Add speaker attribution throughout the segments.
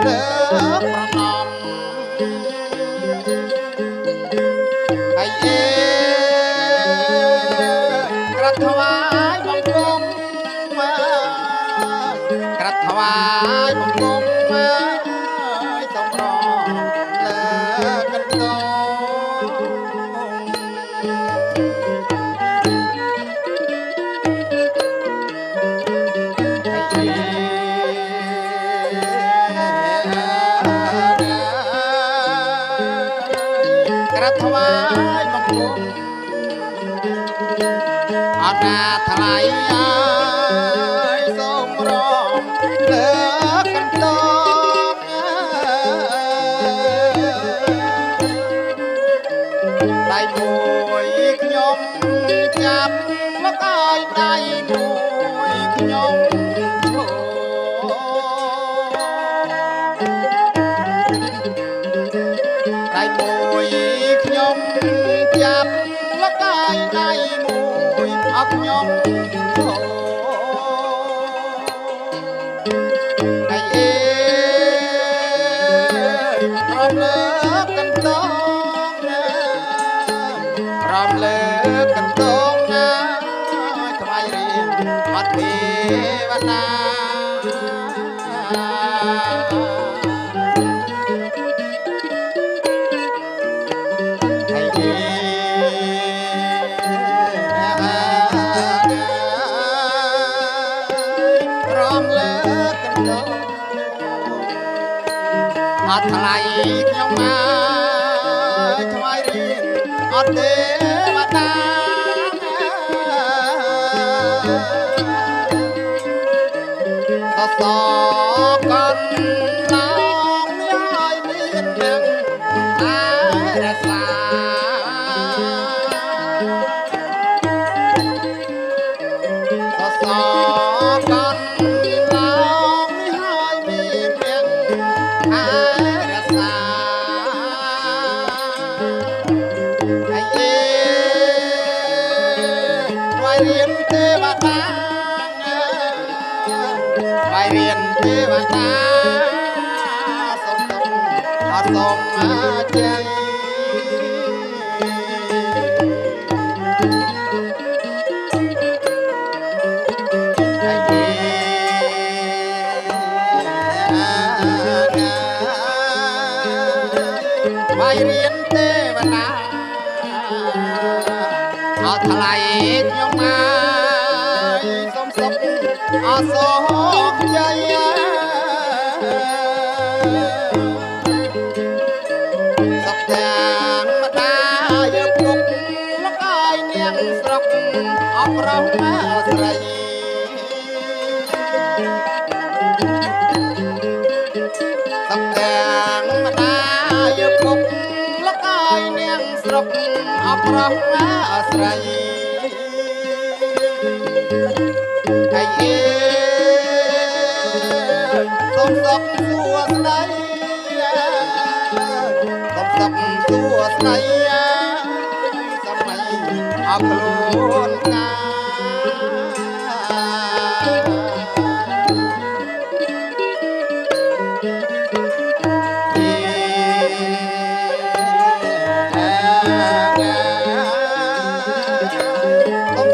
Speaker 1: លើកប្រណំហើយអេក្រាបថ្វាយបង្គំក្រាបថ្វាយបង្គំសូមរំលើកកន្តងក្រាបថ្វាយបង្គំអត់ណាថ្លៃសូមរំលើកកន្តងដៃមួយខ្ញុំចាប់មកឲ្យដៃមួយខ្ញុំដៃមួយខ្ញុំចាប់មកឲ្យដៃមួយអត់ខ្ញុំដៃអេរំលើកកន្តងរំលើកកន្តងថ្វាយរៀងអត់ទេវតាអត់ថ្លៃខ្ញុំមកថ្វាយរៀនអត់ទេវតាសសកនឡងនេះឲ្យមាននឹងតែរសាសសកនឡងនេះឲ្យមាននឹងរៀនទេវតាបាយរៀនទេវតាសូមអត់សូមជ័យបាយរៀនទេវតាអត់ថ្លៃខ្ញុំមកសូមសុខអត់សូមជ័យសុខទាំងម្ដាយពុកមកឲ្យនាងស្រុកអបរំស្រីសុខទាំងម្ដាយពុកមកឲ្យនាងស្រុកអបរំស្រីហើយអេសូមសុខសួស្ដីសូមសុខសួស្ដីសម័យអរខ្លួនកា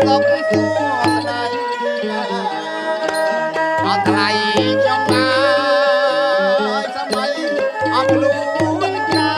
Speaker 1: សុខសួស្ដីអត់ថ្លៃខ្ញុំមកសម័យអត់ខ្លួនកា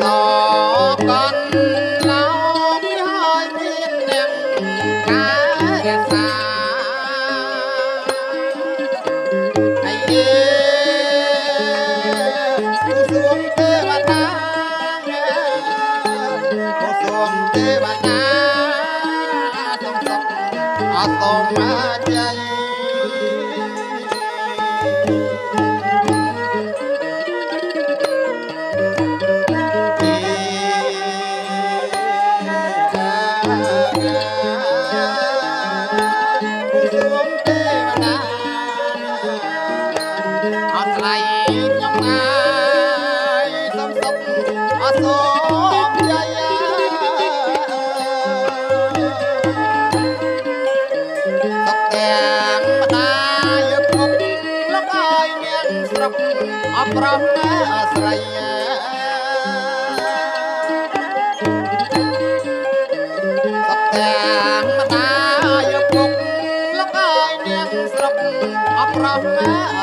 Speaker 1: សកាន់ឡោមហើយមានអ្នកកែសាអាយេទូសួងទេវតាទូសួងទេវតាសូមសុខអសូមជ័យថ្លៃខ្ញុំណាយសូមសុខអសូមជ័យសុខទាំងម្ដាយពុកលោកអើយនាងស្រុកអប្រោះណាស្រីសុខទាំងម្ដាយពុកលោកអើយនាងស្រុកអប្រោះណា